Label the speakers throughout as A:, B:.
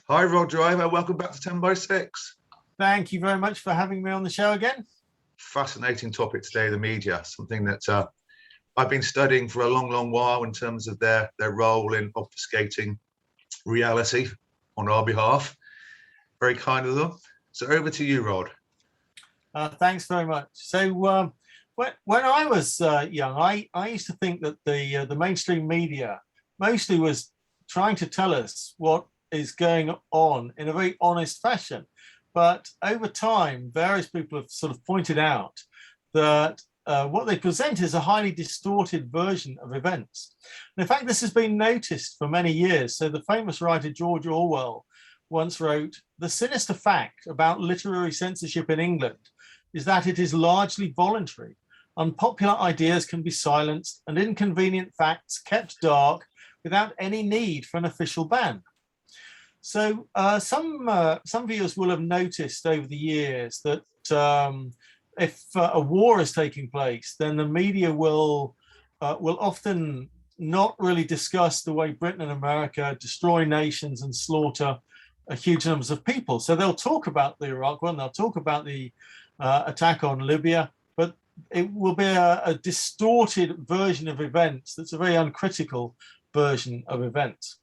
A: Hi, Rod Driver. Welcome back to 10 by 6.
B: Thank you very much for having me on the show again.
A: Fascinating topic today, the media, something that I've been studying for a long, long while in terms of their role in obfuscating reality on our behalf. Very kind of them. So over to you, Rod.
B: Thanks very much. So when I was young, I used to think that the mainstream media mostly was trying to tell us what is going on in a very honest fashion. But over time, various people have sort of pointed out that what they present is a highly distorted version of events. And in fact, this has been noticed for many years. So the famous writer George Orwell once wrote, "The sinister fact about literary censorship in England is that it is largely voluntary. Unpopular ideas can be silenced and inconvenient facts kept dark without any need for an official ban." So some viewers will have noticed over the years that if a war is taking place, then the media will often not really discuss the way Britain and America destroy nations and slaughter huge numbers of people. So they'll talk about the Iraq War, and they'll talk about the attack on Libya, but it will be a distorted version of events that's a very uncritical version of events.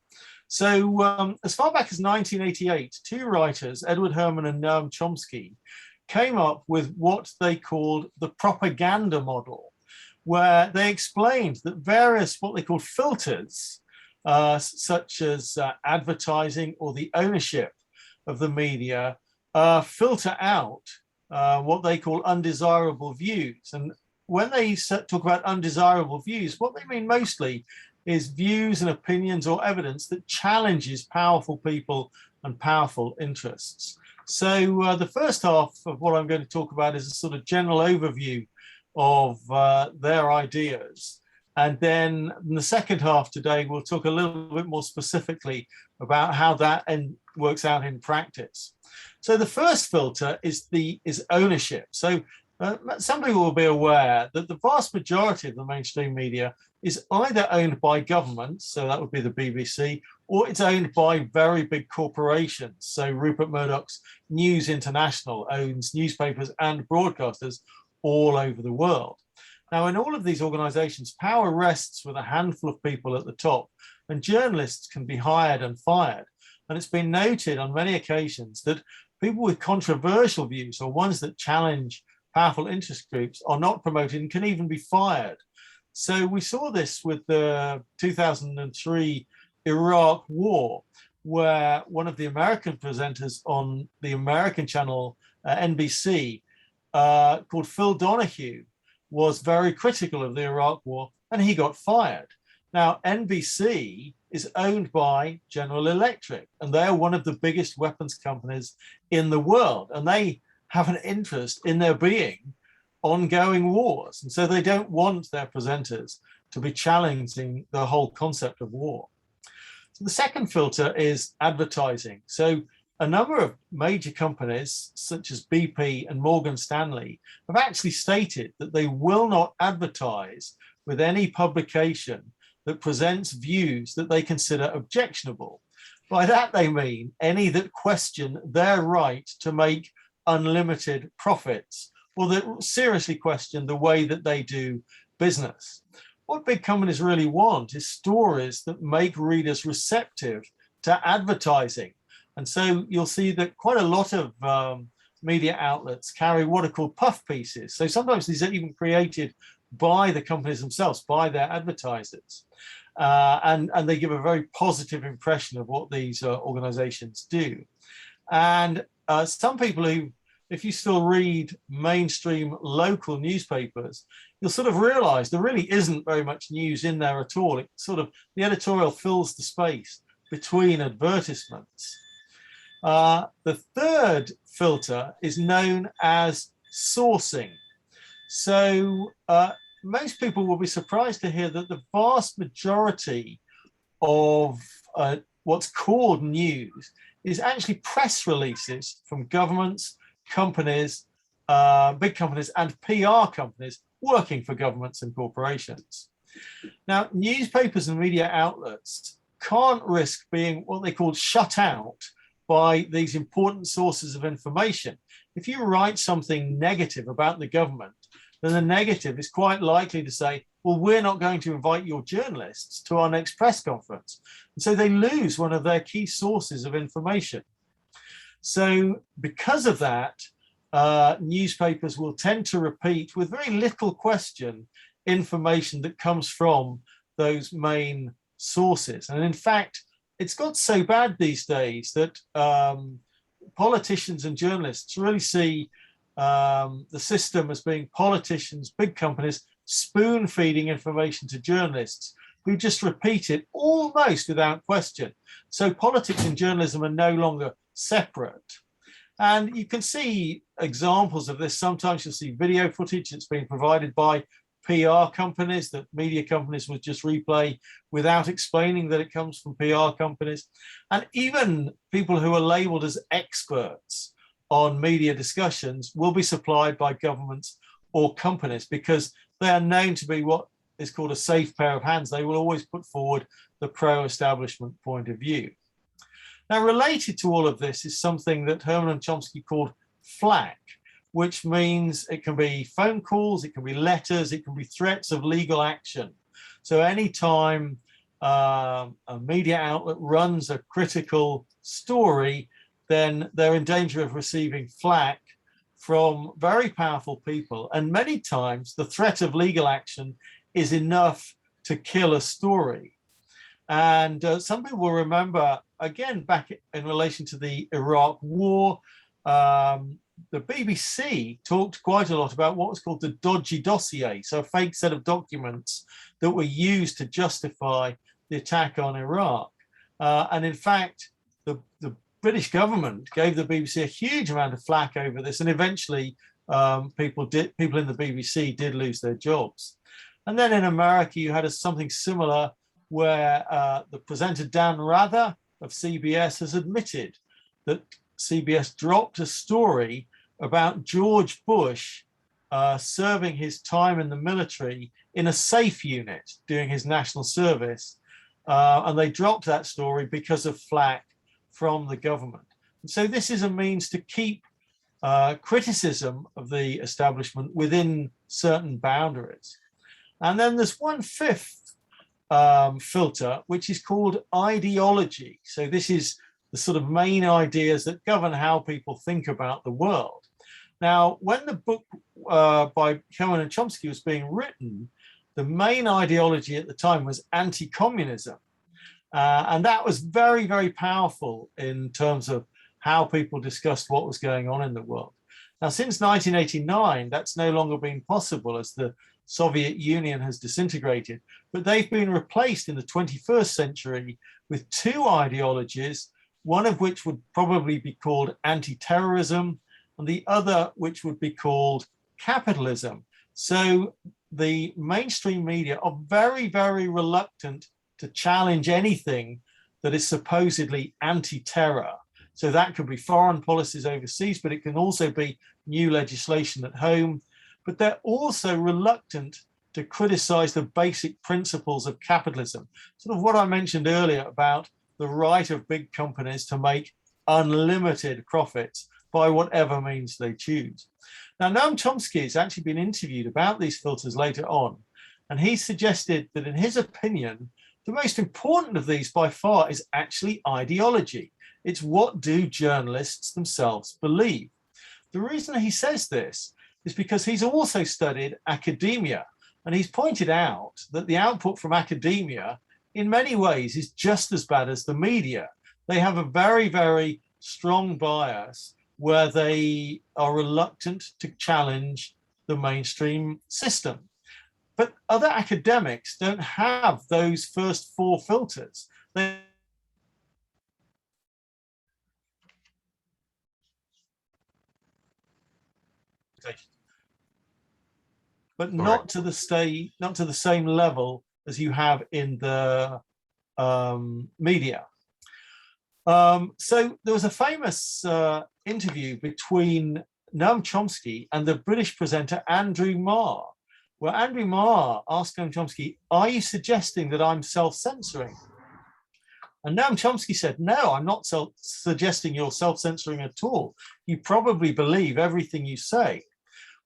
B: So as far back as 1988, two writers, Edward Herman and Noam Chomsky, came up with what they called the propaganda model, where they explained that various what they called filters, such as advertising or the ownership of the media, filter out what they call undesirable views. And when they talk about undesirable views, what they mean mostly is views and opinions or evidence that challenges powerful people and powerful interests. So the first half of what I'm going to talk about is a sort of general overview of their ideas. And then in the second half today, we'll talk a little bit more specifically about how that works out in practice. So the first filter is ownership. So some people will be aware that the vast majority of the mainstream media is either owned by governments, so that would be the BBC, or it's owned by very big corporations. So Rupert Murdoch's News International owns newspapers and broadcasters all over the world. Now, in all of these organizations, power rests with a handful of people at the top, and journalists can be hired and fired. And it's been noted on many occasions that people with controversial views or ones that challenge powerful interest groups are not promoted and can even be fired. So we saw this with the 2003 Iraq War, where one of the American presenters on the American channel NBC, called Phil Donahue, was very critical of the Iraq War, and he got fired. Now, NBC is owned by General Electric, and they're one of the biggest weapons companies in the world, and they have an interest in there being ongoing wars. And so they don't want their presenters to be challenging the whole concept of war. So the second filter is advertising. So a number of major companies, such as BP and Morgan Stanley, have actually stated that they will not advertise with any publication that presents views that they consider objectionable. By that they mean any that question their right to make unlimited profits, or that seriously question the way that they do business. What big companies really want is stories that make readers receptive to advertising. And so you'll see that quite a lot of media outlets carry what are called puff pieces. So sometimes these are even created by the companies themselves, by their advertisers. And they give a very positive impression of what these organizations do. And some people who, if you still read mainstream local newspapers, you'll sort of realize there really isn't very much news in there at all. It sort of, the editorial fills the space between advertisements. The third filter is known as sourcing. So most people will be surprised to hear that the vast majority of what's called news is actually press releases from governments, companies, big companies, and PR companies working for governments and corporations. Now, newspapers and media outlets can't risk being what they call shut out by these important sources of information. If you write something negative about the government, then the negative is quite likely to say, well, we're not going to invite your journalists to our next press conference. And so they lose one of their key sources of information. So because of that, newspapers will tend to repeat with very little question information that comes from those main sources. And in fact, it's got so bad these days that politicians and journalists really see the system as being politicians, big companies, spoon feeding information to journalists who just repeat it almost without question. So politics and journalism are no longer separate. And you can see examples of this. Sometimes you'll see video footage that's being provided by PR companies that media companies would just replay without explaining that it comes from PR companies. And even people who are labeled as experts on media discussions will be supplied by governments or companies because they are known to be what is called a safe pair of hands. They will always put forward the pro-establishment point of view. Now, related to all of this is something that Herman and Chomsky called flack, which means it can be phone calls, it can be letters, it can be threats of legal action. So anytime a media outlet runs a critical story, then they're in danger of receiving flack from very powerful people. And many times the threat of legal action is enough to kill a story. And some people will remember, again, back in relation to the Iraq War, the BBC talked quite a lot about what was called the dodgy dossier, so a fake set of documents that were used to justify the attack on Iraq. And in fact, the British government gave the BBC a huge amount of flack over this, and eventually people in the BBC did lose their jobs. And then in America, you had something similar where the presenter Dan Rather of CBS has admitted that CBS dropped a story about George Bush serving his time in the military in a safe unit doing his national service. And they dropped that story because of flack from the government. And so this is a means to keep criticism of the establishment within certain boundaries. And then there's one fifth filter, which is called ideology. So this is the sort of main ideas that govern how people think about the world. Now, when the book by Herman and Chomsky was being written, the main ideology at the time was anti-communism. And that was very, very powerful in terms of how people discussed what was going on in the world. Now, since 1989, that's no longer been possible as the Soviet Union has disintegrated, but they've been replaced in the 21st century with two ideologies, one of which would probably be called anti-terrorism, and the other which would be called capitalism. So the mainstream media are very, very reluctant to challenge anything that is supposedly anti-terror. So that could be foreign policies overseas, but it can also be new legislation at home. But they're also reluctant to criticize the basic principles of capitalism. Sort of what I mentioned earlier about the right of big companies to make unlimited profits by whatever means they choose. Now, Noam Chomsky has actually been interviewed about these filters later on, and he suggested that in his opinion, the most important of these by far is actually ideology. It's what do journalists themselves believe. The reason he says this is because he's also studied academia, and he's pointed out that the output from academia in many ways is just as bad as the media. They have a very, very strong bias where they are reluctant to challenge the mainstream system. But other academics don't have those first four filters. But not to the same level as you have in the media. So there was a famous interview between Noam Chomsky and the British presenter Andrew Marr, where Andrew Marr asked Noam Chomsky, "Are you suggesting that I'm self-censoring?" And Noam Chomsky said, no, I'm not suggesting you're self-censoring at all. You probably believe everything you say.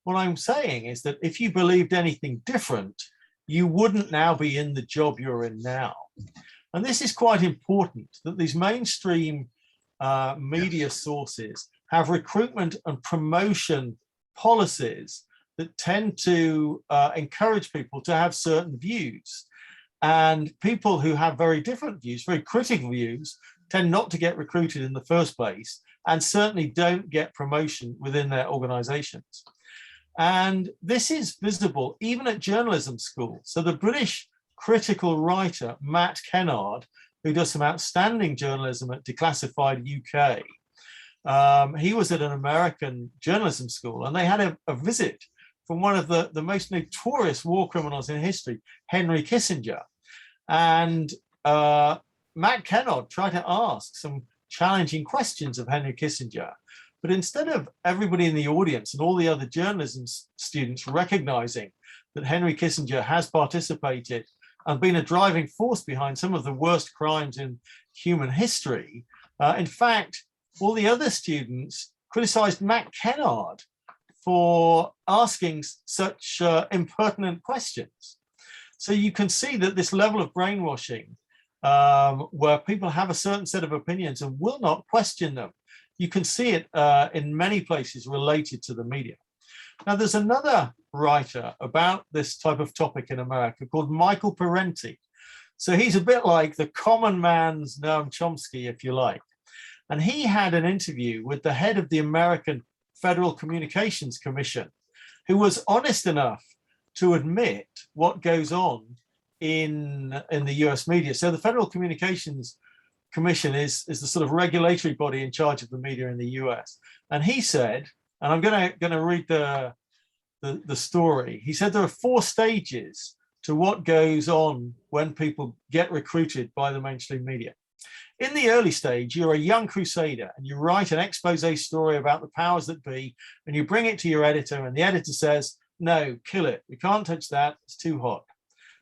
B: What I'm saying is that if you believed anything different, you wouldn't now be in the job you're in now. And this is quite important, that these mainstream media sources have recruitment and promotion policies that tend to encourage people to have certain views. And people who have very different views, very critical views, tend not to get recruited in the first place, and certainly don't get promotion within their organizations. And this is visible even at journalism school. So the British critical writer, Matt Kennard, who does some outstanding journalism at Declassified UK, he was at an American journalism school, and they had a visit from one of the most notorious war criminals in history, Henry Kissinger. And Matt Kennard tried to ask some challenging questions of Henry Kissinger. But instead of everybody in the audience and all the other journalism students recognizing that Henry Kissinger has participated and been a driving force behind some of the worst crimes in human history, in fact, all the other students criticized Matt Kennard for asking such impertinent questions. So you can see that this level of brainwashing, where people have a certain set of opinions and will not question them, you can see it in many places related to the media. Now, there's another writer about this type of topic in America called Michael Parenti. So he's a bit like the common man's Noam Chomsky, if you like. And he had an interview with the head of the American Federal Communications Commission, who was honest enough to admit what goes on in the US media. So the Federal Communications Commission is the sort of regulatory body in charge of the media in the US. And he said, and I'm going to read the story. He said there are 4 stages to what goes on when people get recruited by the mainstream media. In the early stage, you're a young crusader and you write an expose story about the powers that be, and you bring it to your editor, and the editor says, no, kill it. We can't touch that. It's too hot.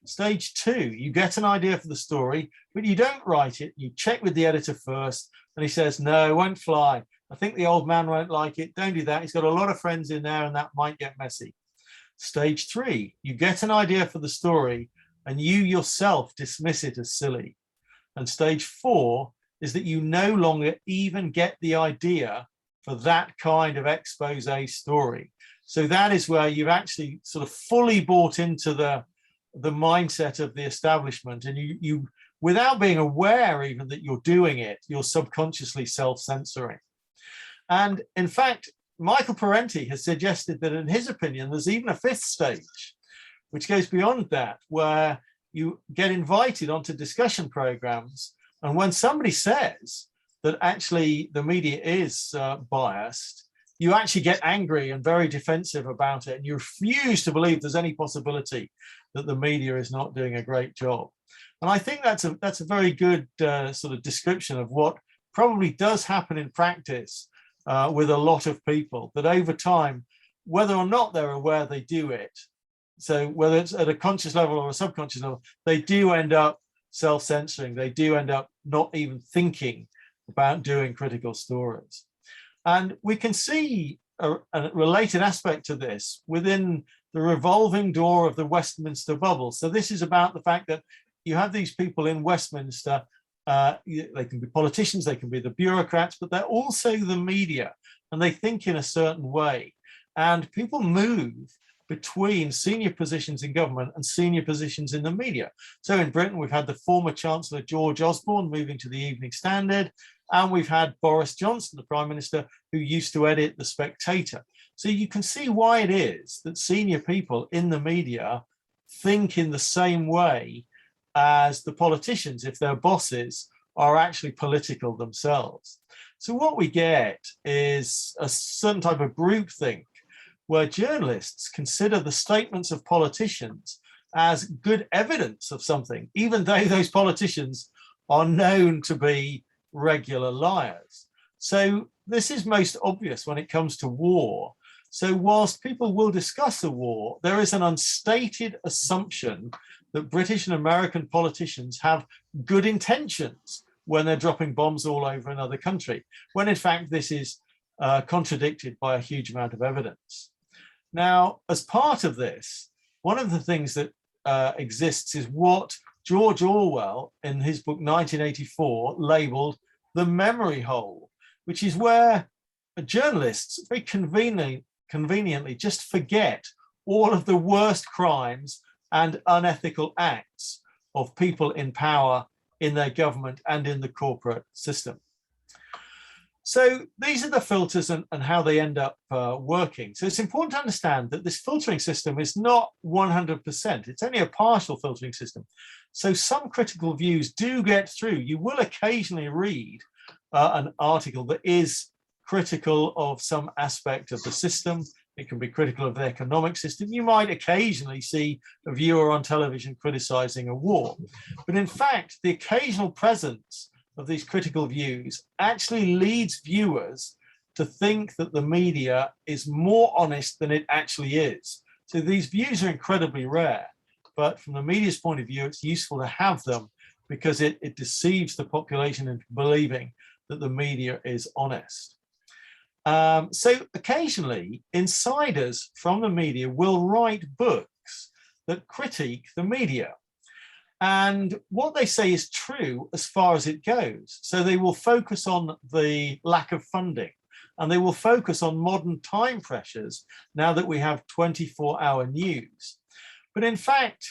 B: Stage 2, you get an idea for the story, but you don't write it. You check with the editor first, and he says, no, it won't fly. I think the old man won't like it. Don't do that. He's got a lot of friends in there, and that might get messy. Stage 3, you get an idea for the story, and you yourself dismiss it as silly. And stage 4 is that you no longer even get the idea for that kind of expose story. So that is where you've actually sort of fully bought into the mindset of the establishment, and you without being aware even that you're doing it, you're subconsciously self-censoring. And in fact, Michael Parenti has suggested that in his opinion, there's even a 5th stage, which goes beyond that, where you get invited onto discussion programs. And when somebody says that actually the media is biased, you actually get angry and very defensive about it. And you refuse to believe there's any possibility that the media is not doing a great job. And I think that's a very good sort of description of what probably does happen in practice with a lot of people, that over time, whether or not they're aware they do it, so whether it's at a conscious level or a subconscious level, they do end up self-censoring. They do end up not even thinking about doing critical stories. And we can see a related aspect to this within the revolving door of the Westminster bubble. So this is about the fact that you have these people in Westminster, they can be politicians, they can be the bureaucrats, but they're also the media, and they think in a certain way. And people move between senior positions in government and senior positions in the media. So in Britain, we've had the former Chancellor George Osborne moving to the Evening Standard, and we've had Boris Johnson, the Prime Minister, who used to edit The Spectator. So you can see why it is that senior people in the media think in the same way as the politicians, if their bosses are actually political themselves. So what we get is a certain type of groupthink, where journalists consider the statements of politicians as good evidence of something, even though those politicians are known to be regular liars. So this is most obvious when it comes to war. So whilst people will discuss the war, there is an unstated assumption that British and American politicians have good intentions when they're dropping bombs all over another country, when in fact this is contradicted by a huge amount of evidence. Now, as part of this, one of the things that exists is what George Orwell, in his book 1984, labeled the memory hole, which is where journalists very conveniently just forget all of the worst crimes and unethical acts of people in power in their government and in the corporate system. So these are the filters and how they end up working. So it's important to understand that this filtering system is not 100%. It's only a partial filtering system. So some critical views do get through. You will occasionally read an article that is critical of some aspect of the system. It can be critical of the economic system. You might occasionally see a viewer on television criticizing a war. But in fact, the occasional presence of these critical views actually leads viewers to think that the media is more honest than it actually is. So these views are incredibly rare, but from the media's point of view, it's useful to have them because it deceives the population into believing that the media is honest. So occasionally, insiders from the media will write books that critique the media. And what they say is true as far as it goes. So they will focus on the lack of funding, and they will focus on modern time pressures now that we have 24-hour news. But in fact,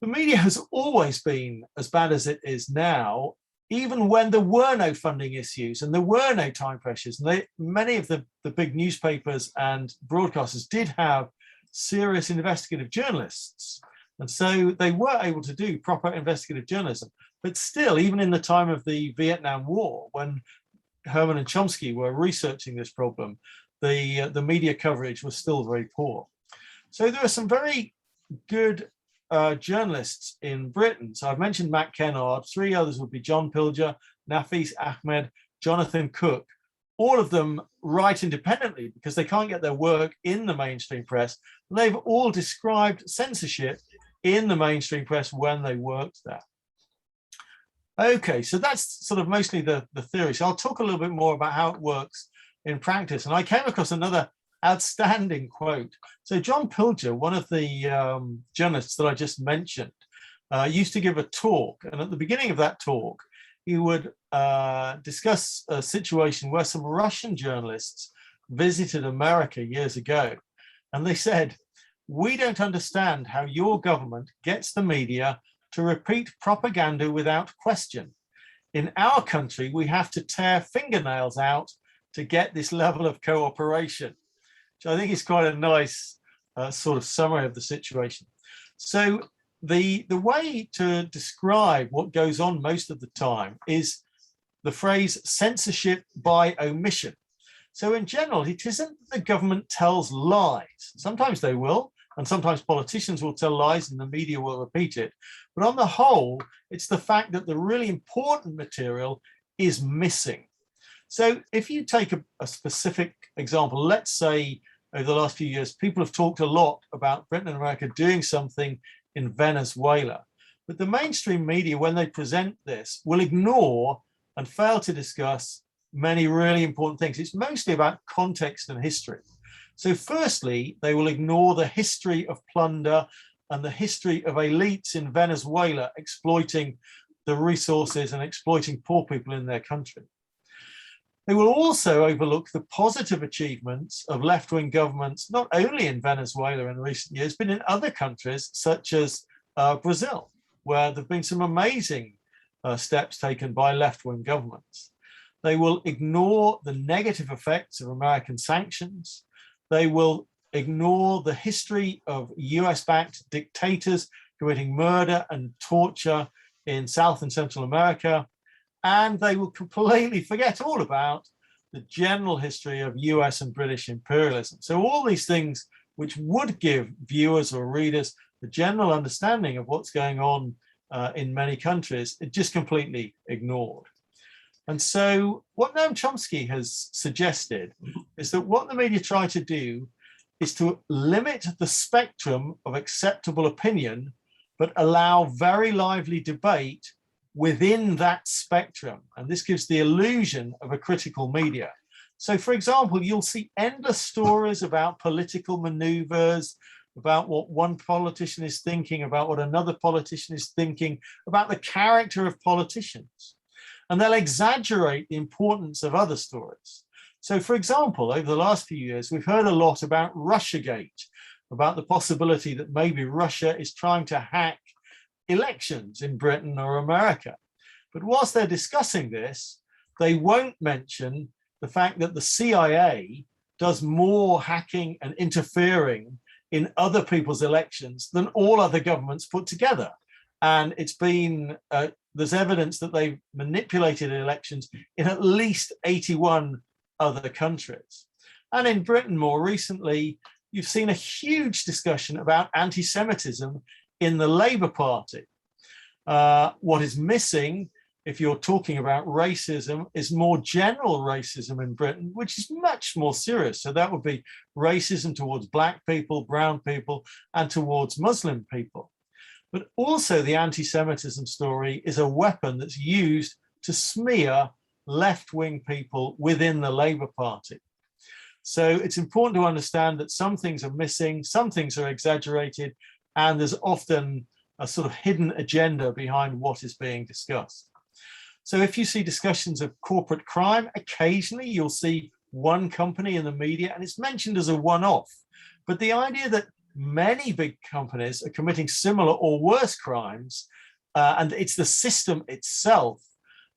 B: the media has always been as bad as it is now, even when there were no funding issues and there were no time pressures. And many of the big newspapers and broadcasters did have serious investigative journalists. And so they were able to do proper investigative journalism. But still, even in the time of the Vietnam War, when Herman and Chomsky were researching this problem, the media coverage was still very poor. So there are some very good journalists in Britain. So I've mentioned Matt Kennard. Three others would be John Pilger, Nafis Ahmed, Jonathan Cook. All of them write independently because they can't get their work in the mainstream press. They've all described censorship in the mainstream press when they worked there. Okay, so that's sort of mostly the theory. So I'll talk a little bit more about how it works in practice. And I came across another outstanding quote. So John Pilger, one of the journalists that I just mentioned, used to give a talk. And at the beginning of that talk, he would discuss a situation where some Russian journalists visited America years ago. And they said, "We don't understand how your government gets the media to repeat propaganda without question. In our country, we have to tear fingernails out to get this level of cooperation," which I think is quite a nice sort of summary of the situation. So the way to describe what goes on most of the time is the phrase censorship by omission. So in general, it isn't that the government tells lies. Sometimes they will, and sometimes politicians will tell lies and the media will repeat it. But on the whole, it's the fact that the really important material is missing. So if you take a specific example, let's say over the last few years, people have talked a lot about Britain and America doing something in Venezuela. But the mainstream media, when they present this, will ignore and fail to discuss many really important things. It's mostly about context and history. So firstly, they will ignore the history of plunder and the history of elites in Venezuela exploiting the resources and exploiting poor people in their country. They will also overlook the positive achievements of left-wing governments, not only in Venezuela in recent years, but in other countries such as Brazil, where there have been some amazing steps taken by left-wing governments. They will ignore the negative effects of American sanctions. They will ignore the history of US-backed dictators committing murder and torture in South and Central America. And they will completely forget all about the general history of US and British imperialism. So all these things which would give viewers or readers the general understanding of what's going on in many countries, it just completely ignored. And so what Noam Chomsky has suggested is that what the media try to do is to limit the spectrum of acceptable opinion, but allow very lively debate within that spectrum. And this gives the illusion of a critical media. So, for example, you'll see endless stories about political maneuvers, about what one politician is thinking, about what another politician is thinking, about the character of politicians. And they'll exaggerate the importance of other stories. So, for example, over the last few years, we've heard a lot about Russiagate, about the possibility that maybe Russia is trying to hack elections in Britain or America. But whilst they're discussing this, they won't mention the fact that the CIA does more hacking and interfering in other people's elections than all other governments put together. And it's been, there's evidence that they've manipulated elections in at least 81 other countries. And in Britain, more recently, you've seen a huge discussion about anti-Semitism in the Labour Party. What is missing, if you're talking about racism, is more general racism in Britain, which is much more serious. So that would be racism towards Black people, brown people, and towards Muslim people. But also the anti-Semitism story is a weapon that's used to smear left-wing people within the Labour Party. So it's important to understand that some things are missing, some things are exaggerated, and there's often a sort of hidden agenda behind what is being discussed. So if you see discussions of corporate crime, occasionally you'll see one company in the media, and it's mentioned as a one-off. But the idea that many big companies are committing similar or worse crimes, and it's the system itself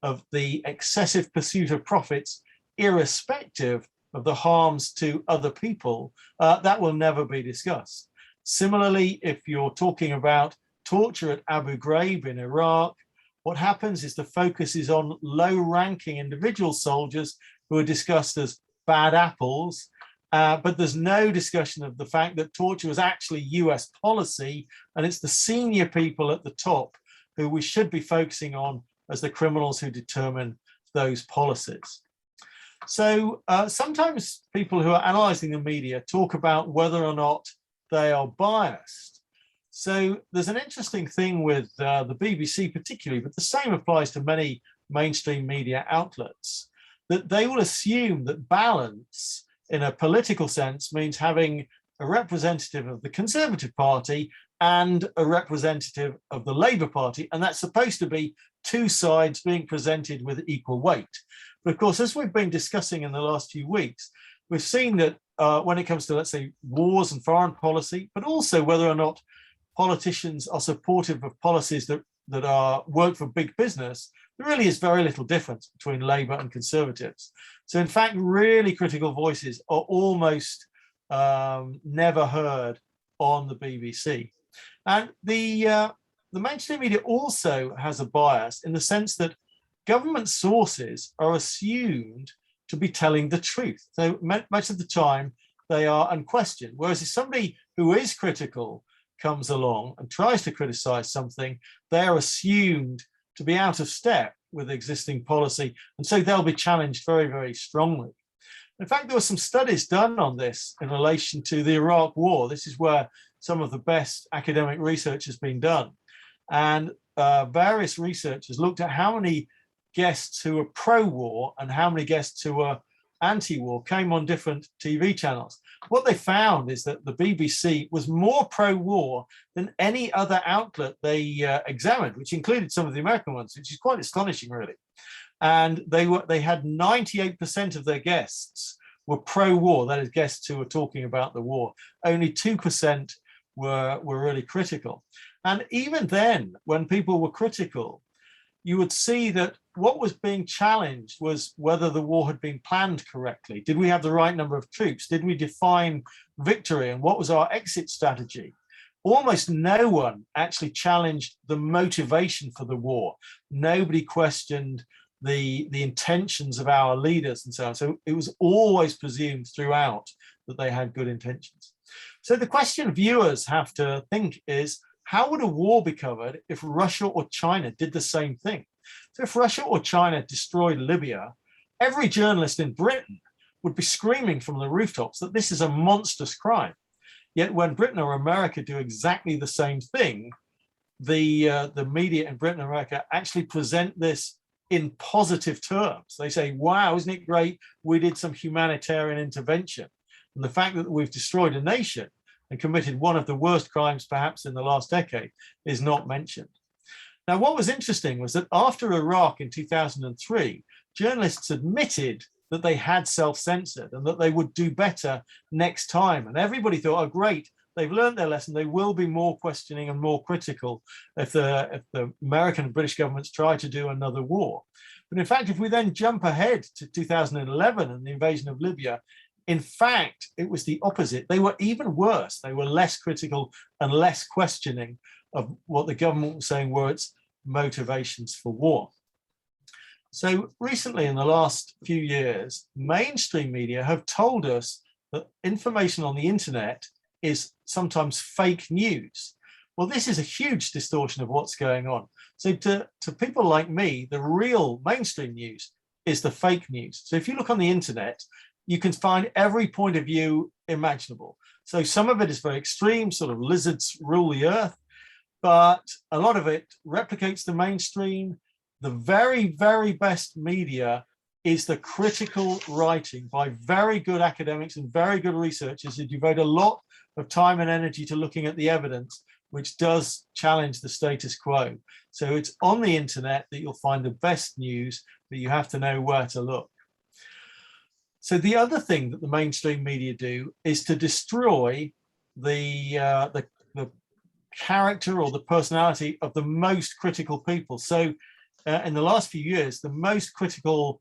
B: of the excessive pursuit of profits, irrespective of the harms to other people, that will never be discussed. Similarly, if you're talking about torture at Abu Ghraib in Iraq, what happens is the focus is on low-ranking individual soldiers who are discussed as bad apples, but there's no discussion of the fact that torture was actually US policy, and it's the senior people at the top who we should be focusing on as the criminals who determine those policies. So sometimes people who are analysing the media talk about whether or not they are biased. So there's an interesting thing with the BBC particularly, but the same applies to many mainstream media outlets, that they will assume that balance in a political sense means having a representative of the Conservative Party and a representative of the Labour Party, and that's supposed to be two sides being presented with equal weight. But of course, as we've been discussing in the last few weeks, we've seen that when it comes to, let's say, wars and foreign policy, but also whether or not politicians are supportive of policies that are work for big business, there really is very little difference between Labour and Conservatives. So in fact, really critical voices are almost never heard on the BBC. And the mainstream media also has a bias in the sense that government sources are assumed to be telling the truth. So much of the time they are unquestioned. Whereas if somebody who is critical comes along and tries to criticize something, they're assumed to be out of step with existing policy. And so they'll be challenged very, very strongly. In fact, there were some studies done on this in relation to the Iraq War. This is where some of the best academic research has been done. And various researchers looked at how many guests who were pro-war and how many guests who were anti-war came on different TV channels. What they found is that the BBC was more pro-war than any other outlet they examined, which included some of the American ones, which is quite astonishing, really. And they had 98% of their guests were pro-war, that is, guests who were talking about the war. Only 2% were really critical. And even then, when people were critical, you would see that what was being challenged was whether the war had been planned correctly. Did we have the right number of troops? Did we define victory? And what was our exit strategy? Almost no one actually challenged the motivation for the war. Nobody questioned the intentions of our leaders and so on. So it was always presumed throughout that they had good intentions. So the question viewers have to think is, how would a war be covered if Russia or China did the same thing? So if Russia or China destroyed Libya, every journalist in Britain would be screaming from the rooftops that this is a monstrous crime. Yet when Britain or America do exactly the same thing, the media in Britain and America actually present this in positive terms. They say, wow, isn't it great? We did some humanitarian intervention. And the fact that we've destroyed a nation and committed one of the worst crimes perhaps in the last decade is not mentioned. Now, what was interesting was that after Iraq in 2003, journalists admitted that they had self-censored and that they would do better next time. And everybody thought, oh, great, they've learned their lesson. They will be more questioning and more critical if the American and British governments try to do another war. But in fact, if we then jump ahead to 2011 and the invasion of Libya, in fact, it was the opposite. They were even worse. They were less critical and less questioning of what the government was saying were its motivations for war. So recently, in the last few years, mainstream media have told us that information on the internet is sometimes fake news. Well, this is a huge distortion of what's going on. So to people like me, the real mainstream news is the fake news. So if you look on the internet, you can find every point of view imaginable. So some of it is very extreme, sort of lizards rule the earth, but a lot of it replicates the mainstream. The very, very best media is the critical writing by very good academics and very good researchers who devote a lot of time and energy to looking at the evidence, which does challenge the status quo. So it's on the internet that you'll find the best news, but you have to know where to look. So the other thing that the mainstream media do is to destroy the character or the personality of the most critical people. So in the last few years, the most critical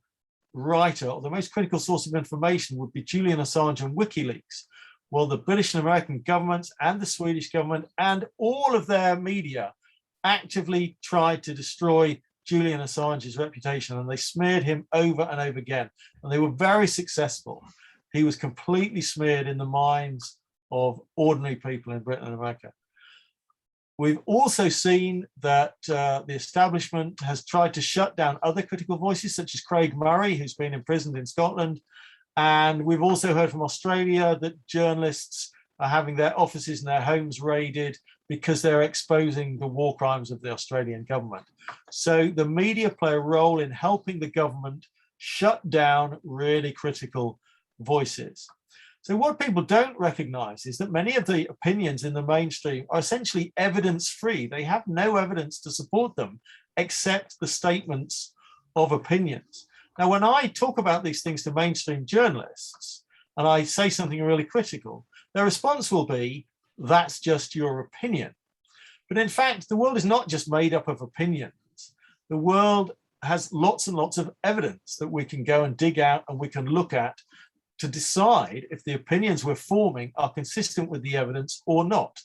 B: writer or the most critical source of information would be Julian Assange and WikiLeaks. Well, the British and American governments and the Swedish government and all of their media actively tried to destroy Julian Assange's reputation, and they smeared him over and over again. And they were very successful. He was completely smeared in the minds of ordinary people in Britain and America. We've also seen that the establishment has tried to shut down other critical voices, such as Craig Murray, who's been imprisoned in Scotland. And we've also heard from Australia that journalists are having their offices and their homes raided because they're exposing the war crimes of the Australian government. So the media play a role in helping the government shut down really critical voices. So what people don't recognize is that many of the opinions in the mainstream are essentially evidence-free. They have no evidence to support them except the statements of opinions. Now, when I talk about these things to mainstream journalists and I say something really critical, their response will be, that's just your opinion. But in fact, the world is not just made up of opinions. The world has lots and lots of evidence that we can go and dig out and we can look at to decide if the opinions we're forming are consistent with the evidence or not.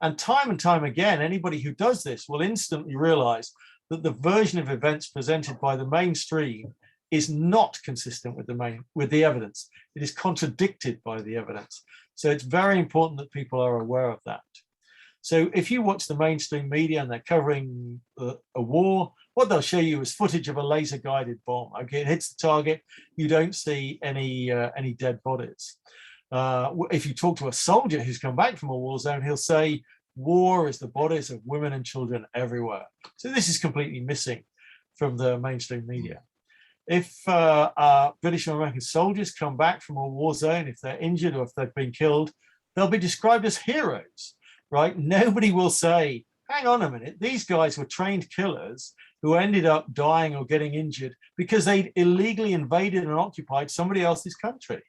B: And time again, anybody who does this will instantly realize that the version of events presented by the mainstream is not consistent with the evidence. It is contradicted by the evidence. So it's very important that people are aware of that. So if you watch the mainstream media and they're covering a war, what they'll show you is footage of a laser-guided bomb. Okay, it hits the target. You don't see any dead bodies. If you talk to a soldier who's come back from a war zone, he'll say, war is the bodies of women and children everywhere. So this is completely missing from the mainstream media. If British or American soldiers come back from a war zone, if they're injured or if they've been killed, they'll be described as heroes, right? Nobody will say, hang on a minute, these guys were trained killers who ended up dying or getting injured because they'd illegally invaded and occupied somebody else's country.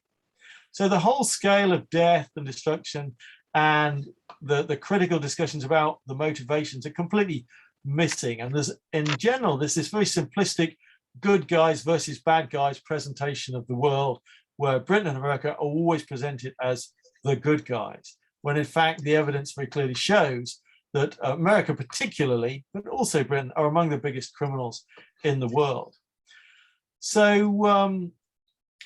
B: So the whole scale of death and destruction and the critical discussions about the motivations are completely missing. And there's, in general, there's this very simplistic good guys versus bad guys presentation of the world, where Britain and America are always presented as the good guys, when in fact the evidence very clearly shows that America particularly, but also Britain, are among the biggest criminals in the world. So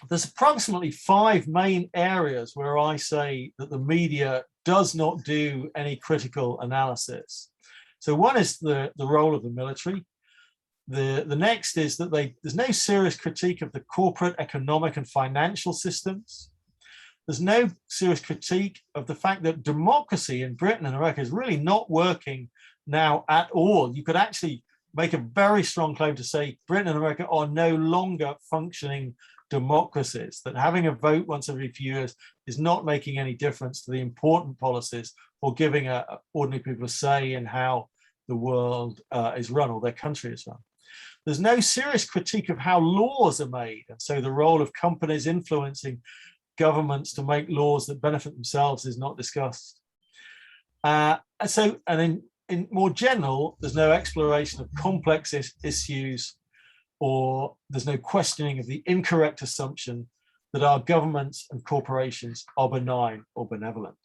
B: there's approximately 5 main areas where I say that the media does not do any critical analysis. So one is the role of the military. The next is that there's no serious critique of the corporate, economic, and financial systems. There's no serious critique of the fact that democracy in Britain and America is really not working now at all. You could actually make a very strong claim to say Britain and America are no longer functioning democracies, that having a vote once every few years is not making any difference to the important policies or giving ordinary people a say in how the world is run or their country is run. There's no serious critique of how laws are made, and so the role of companies influencing governments to make laws that benefit themselves is not discussed. And in more general, there's no exploration of complex issues, or there's no questioning of the incorrect assumption that our governments and corporations are benign or benevolent.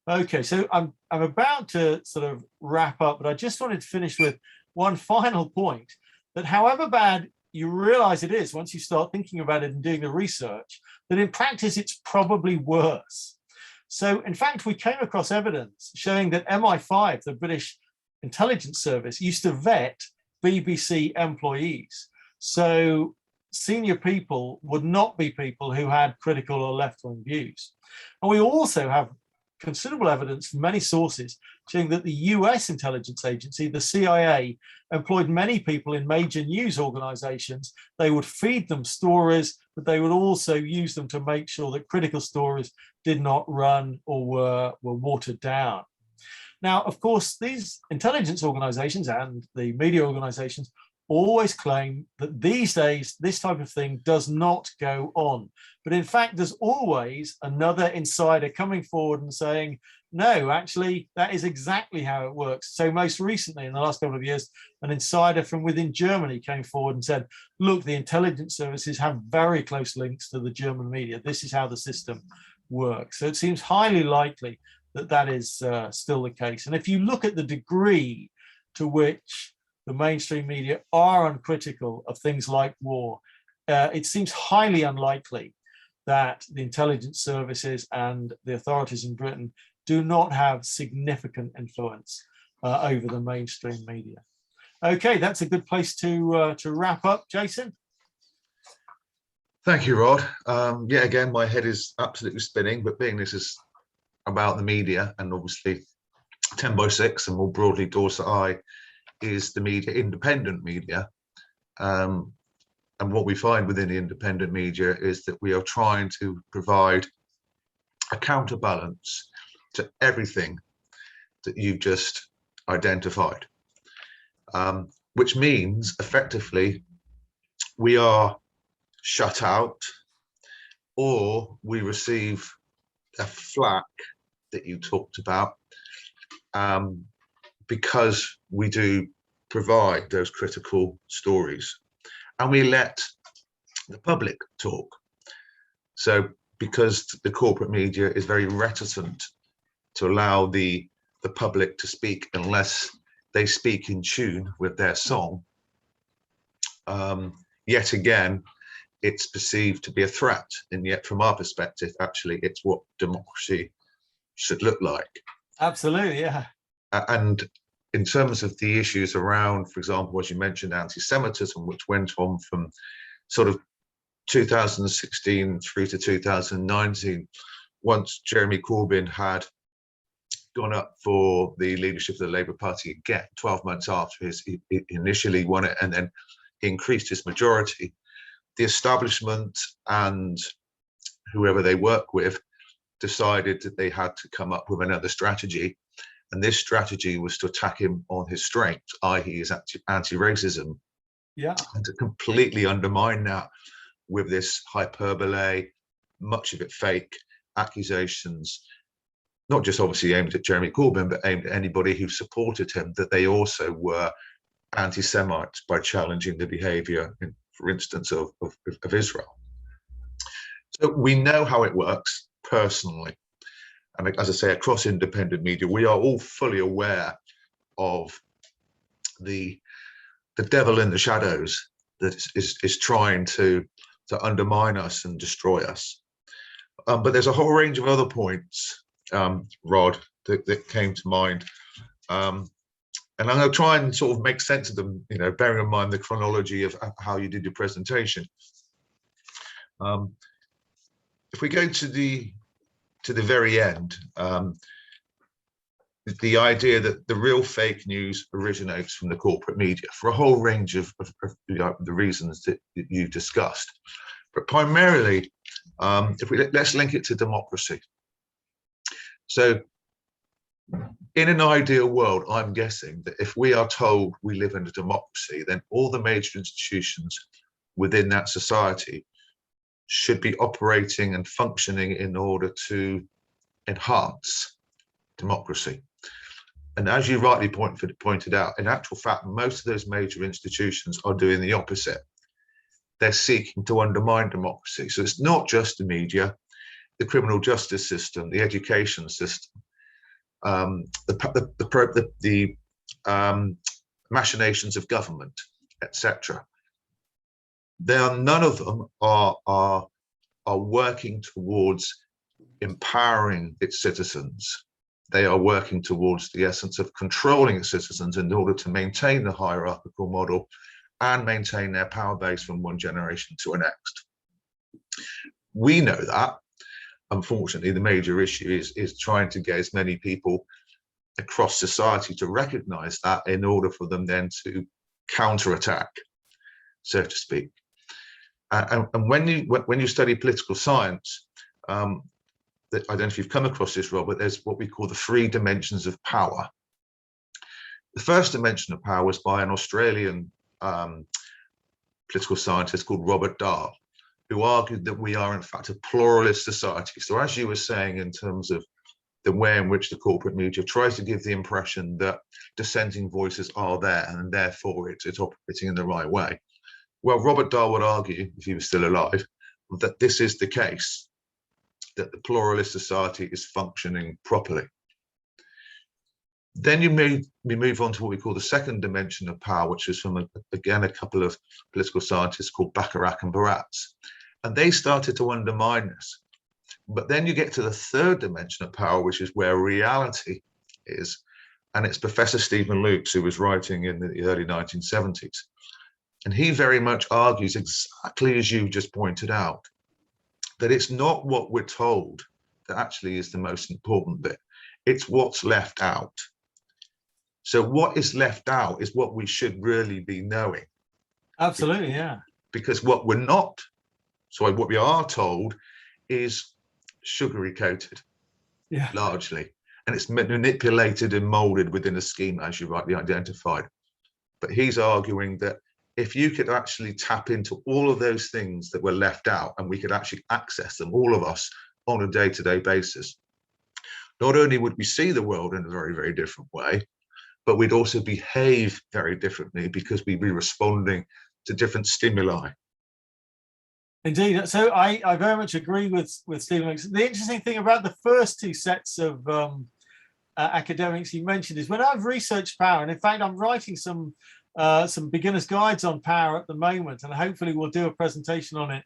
B: Okay, so I'm about to sort of wrap up, but I just wanted to finish with one final point, that however bad you realize it is once you start thinking about it and doing the research, that in practice it's probably worse. So in fact, we came across evidence showing that MI5, the British intelligence service, used to vet BBC employees. So senior people would not be people who had critical or left-wing views. And we also have considerable evidence from many sources showing that the US intelligence agency, the CIA, employed many people in major news organizations. They would feed them stories, but they would also use them to make sure that critical stories did not run or were watered down. Now, of course, these intelligence organizations and the media organizations always claim that these days this type of thing does not go on. But in fact, there's always another insider coming forward and saying, no, actually, that is exactly how it works. So most recently, in the last couple of years, an insider from within Germany came forward and said, look, the intelligence services have very close links to the German media. This is how the system works. So it seems highly likely that that is still the case. And if you look at the degree to which the mainstream media are uncritical of things like war, it seems highly unlikely that the intelligence services and the authorities in Britain do not have significant influence over the mainstream media. Okay, that's a good place to wrap up. Jason?
A: Thank you, Rod. Yeah, again, my head is absolutely spinning, but being this is about the media, and obviously 10 by 6 and more broadly Dorset Eye is the media, independent media. And what we find within the independent media is that we are trying to provide a counterbalance to everything that you've just identified, which means effectively we are shut out, or we receive a flack that you talked about, because we do provide those critical stories and we let the public talk. So because the corporate media is very reticent to allow the public to speak unless they speak in tune with their song, yet again, it's perceived to be a threat. And yet from our perspective, actually, it's what democracy should look like.
B: Absolutely, yeah.
A: And in terms of the issues around, for example, as you mentioned, anti-Semitism, which went on from sort of 2016 through to 2019, once Jeremy Corbyn had gone up for the leadership of the Labour Party again, 12 months after he initially won it, and then he increased his majority, the establishment and whoever they work with decided that they had to come up with another strategy. And this strategy was to attack him on his strengths, i.e. his anti-racism.
B: Yeah.
A: And to completely undermine that with this hyperbole, much of it fake, accusations, not just obviously aimed at Jeremy Corbyn, but aimed at anybody who supported him, that they also were anti-Semites by challenging the behavior, for instance, of Israel. So we know how it works personally. And as I say, across independent media, we are all fully aware of the devil in the shadows that is trying to undermine us and destroy us. But there's a whole range of other points, Rod, that came to mind. And I'm going to try and sort of make sense of them, you know, bearing in mind the chronology of how you did your presentation. If we go to the very end, the idea that the real fake news originates from the corporate media for a whole range of the reasons that you discussed. But primarily, let's link it to democracy. So in an ideal world, I'm guessing that if we are told we live in a democracy, then all the major institutions within that society should be operating and functioning in order to enhance democracy. And as you rightly pointed out, in actual fact, most of those major institutions are doing the opposite. They're seeking to undermine democracy. So it's not just the media, the criminal justice system, the education system, the machinations of government, etc. None of them are working towards empowering its citizens. They are working towards the essence of controlling its citizens in order to maintain the hierarchical model and maintain their power base from one generation to the next. We know that. Unfortunately, the major issue is trying to get as many people across society to recognize that in order for them then to counterattack, so to speak. And when you study political science, I don't know if you've come across this, Robert, there's what we call the 3 dimensions of power. The first dimension of power was by an Australian political scientist called Robert Dahl, who argued that we are in fact a pluralist society. So as you were saying, in terms of the way in which the corporate media tries to give the impression that dissenting voices are there and therefore it's operating in the right way. Well, Robert Dahl would argue, if he was still alive, that this is the case, that the pluralist society is functioning properly. Then we move on to what we call the second dimension of power, which is from, again, a couple of political scientists called Bacharach and Baratz. And they started to undermine this. But then you get to the third dimension of power, which is where reality is. And it's Professor Stephen Lukes, who was writing in the early 1970s. And he very much argues, exactly as you just pointed out, that it's not what we're told that actually is the most important bit. It's what's left out. So what is left out is what we should really be knowing.
B: Absolutely, yeah.
A: Because what we are told is sugary coated,
B: yeah,
A: largely. And it's manipulated and molded within a scheme, as you rightly identified. But he's arguing that if you could actually tap into all of those things that were left out and we could actually access them, all of us, on a day-to-day basis, not only would we see the world in a very, very different way, but we'd also behave very differently because we'd be responding to different stimuli.
B: Indeed. So I very much agree with Stephen. The interesting thing about the first 2 sets of academics you mentioned is when I've researched power, and in fact, I'm writing some beginner's guides on power at the moment, and hopefully we'll do a presentation on it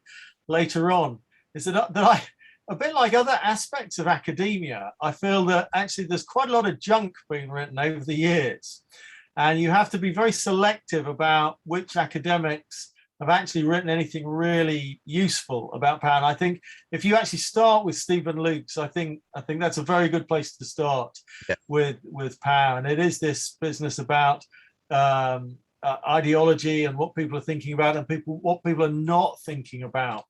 B: later on, is that I, a bit like other aspects of academia, I feel that actually there's quite a lot of junk being written over the years. And you have to be very selective about which academics have actually written anything really useful about power. And I think if you actually start with Stephen Lukes, I think that's a very good place to start with power. And it is this business about ideology and what people are thinking about and what people are not thinking about,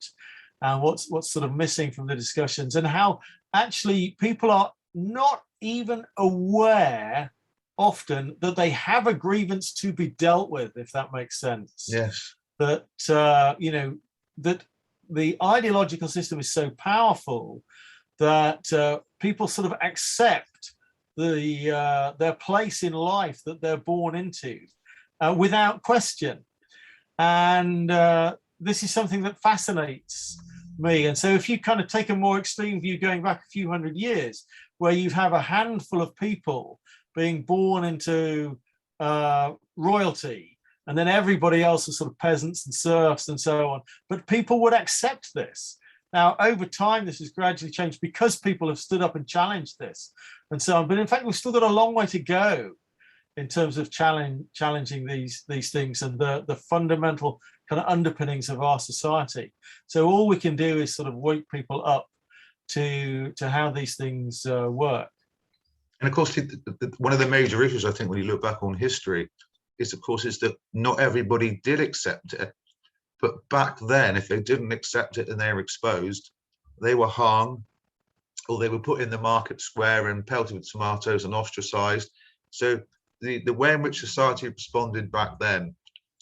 B: and what's sort of missing from the discussions, and how actually people are not even aware often that they have a grievance to be dealt with, if that makes sense.
A: Yes.
B: That that the ideological system is so powerful that people sort of accept their place in life that they're born into without question. And this is something that fascinates me. And so if you kind of take a more extreme view going back a few hundred years, where you have a handful of people being born into royalty, and then everybody else is sort of peasants and serfs and so on, but people would accept this. Now, over time, this has gradually changed because people have stood up and challenged this and so on. But in fact, we've still got a long way to go in terms of challenging these things and the fundamental kind of underpinnings of our society. So all we can do is sort of wake people up to how these things work.
A: And of course, one of the major issues, I think, when you look back on history, is, of course, is that not everybody did accept it. But back then, if they didn't accept it and they were exposed, they were hung, or they were put in the market square and pelted with tomatoes and ostracized. So the way in which society responded back then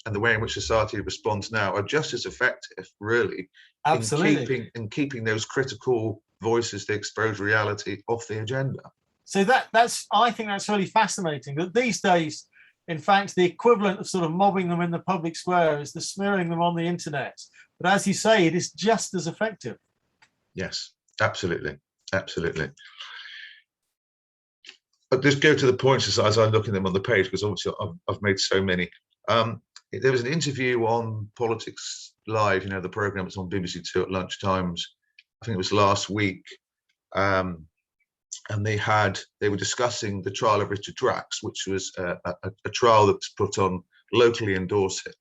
A: and the way in which society responds now are just as effective, really,
B: Absolutely.
A: in keeping those critical voices, the exposed reality, off the agenda.
B: So I think that's really fascinating, that these days, in fact, the equivalent of sort of mobbing them in the public square is the smearing them on the internet. But as you say, it is just as effective.
A: Yes, absolutely. Absolutely. But just go to the points as I'm looking at them on the page, because obviously I've made so many. There was an interview on Politics Live, you know, the program that's on BBC Two at lunchtimes. I think it was last week. And they were discussing the trial of Richard Drax, which was a trial that was put on locally in Dorset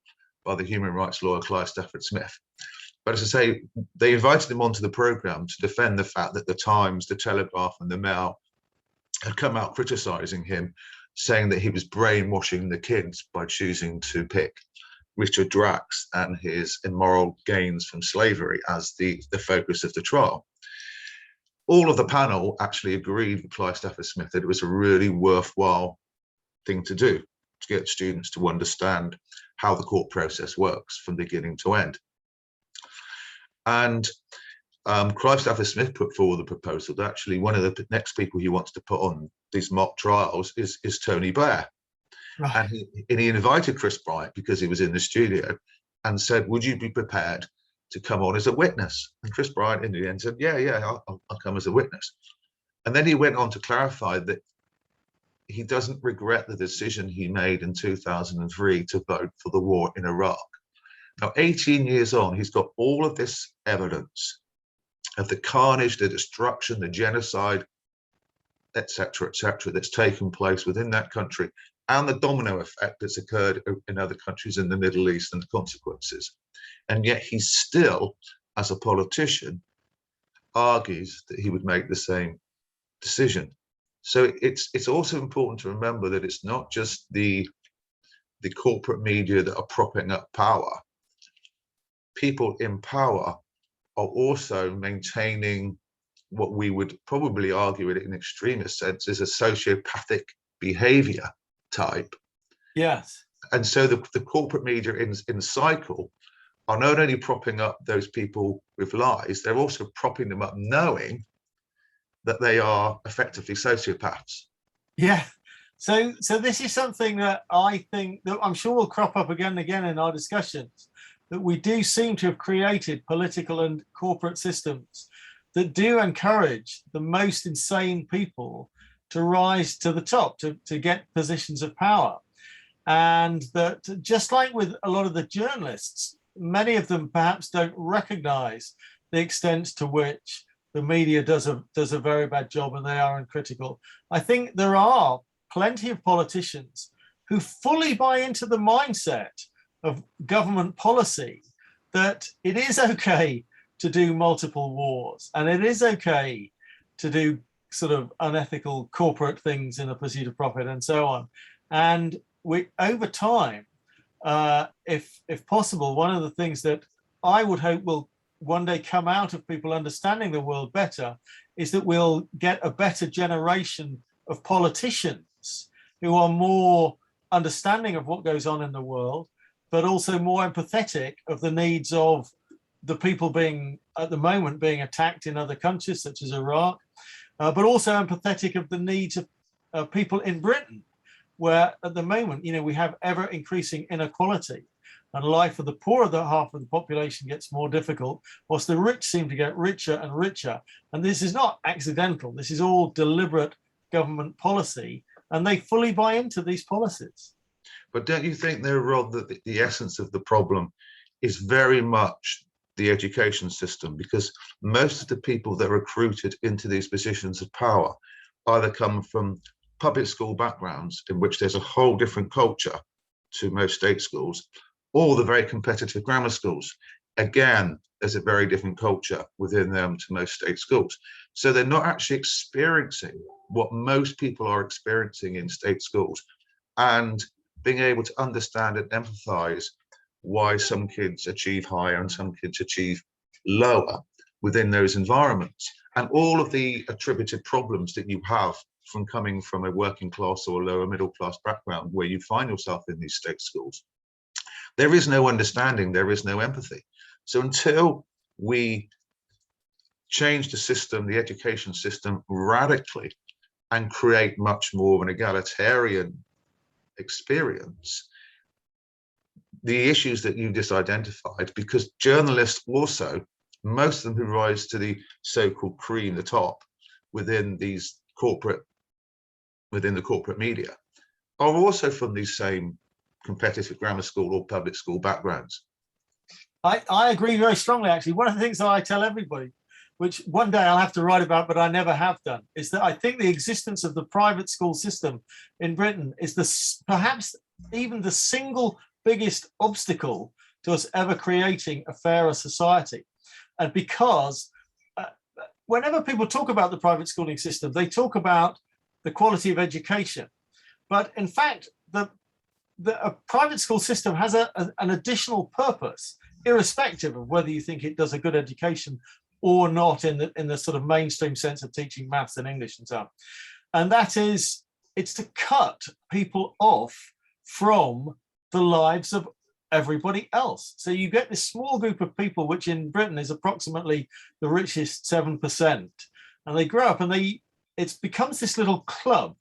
A: by the human rights lawyer Clive Stafford Smith. But as I say, they invited him onto the programme to defend the fact that the Times, the Telegraph and the Mail had come out criticising him, saying that he was brainwashing the kids by choosing to pick Richard Drax and his immoral gains from slavery as the focus of the trial. All of the panel actually agreed with Clive Stafford Smith that it was a really worthwhile thing to do, to get students to understand how the court process works from beginning to end. And Clive Stafford Smith put forward the proposal that actually one of the next people he wants to put on these mock trials is Tony Blair.
B: Right.
A: And he invited Chris Bryant, because he was in the studio, and said, would you be prepared to come on as a witness? And Chris Bryant in the end said, yeah, I'll come as a witness. And then he went on to clarify that he doesn't regret the decision he made in 2003 to vote for the war in Iraq. Now, 18 years on, he's got all of this evidence of the carnage, the destruction, the genocide, etc., that's taken place within that country, and the domino effect that's occurred in other countries in the Middle East and the consequences. And yet he still, as a politician, argues that he would make the same decision. So it's also important to remember that it's not just the corporate media that are propping up power. People in power are also maintaining what we would probably argue in an extremist sense is a sociopathic behavior type.
B: Yes.
A: And so the corporate media in cycle are not only propping up those people with lies, they're also propping them up knowing that they are effectively sociopaths.
B: Yeah. So this is something that I think that I'm sure will crop up again and again in our discussions, that we do seem to have created political and corporate systems that do encourage the most insane people to rise to the top, to get positions of power. And that, just like with a lot of the journalists, many of them perhaps don't recognize the extent to which the media does a very bad job and they are uncritical. I think there are plenty of politicians who fully buy into the mindset of government policy that it is okay to do multiple wars and it is okay to do sort of unethical corporate things in the pursuit of profit and so on. And we, over time, if possible, one of the things that I would hope will one day come out of people understanding the world better is that we'll get a better generation of politicians who are more understanding of what goes on in the world, but also more empathetic of the needs of the people being, at the moment, being attacked in other countries such as Iraq, but also empathetic of the needs of people in Britain, where at the moment, you know, we have ever increasing inequality and life for the poorer half of the population gets more difficult, whilst the rich seem to get richer and richer. And this is not accidental. This is all deliberate government policy, and they fully buy into these policies.
A: But don't you think, though, Rod, that the essence of the problem is very much the education system? Because most of the people that are recruited into these positions of power either come from public school backgrounds, in which there's a whole different culture to most state schools, or the very competitive grammar schools. Again, there's a very different culture within them to most state schools. So they're not actually experiencing what most people are experiencing in state schools, and being able to understand and empathize why some kids achieve higher and some kids achieve lower within those environments, and all of the attributed problems that you have from coming from a working class or lower middle class background where you find yourself in these state schools. There is no understanding, there is no empathy. So until we change the system, the education system radically, and create much more of an egalitarian experience, the issues that you just identified, because journalists also, most of them who rise to the so-called cream, the top, within the corporate media, are also from these same competitive grammar school or public school backgrounds.
B: I agree very strongly, actually. One of the things that I tell everybody, which one day I'll have to write about, but I never have done, is that I think the existence of the private school system in Britain is perhaps even the single biggest obstacle to us ever creating a fairer society. And because whenever people talk about the private schooling system, they talk about the quality of education. But in fact, a private school system has an additional purpose, irrespective of whether you think it does a good education or not in the sort of mainstream sense of teaching maths and English and so on. And that is, it's to cut people off from the lives of everybody else. So you get this small group of people, which in Britain is approximately the richest 7%, and they grow up and it becomes this little club,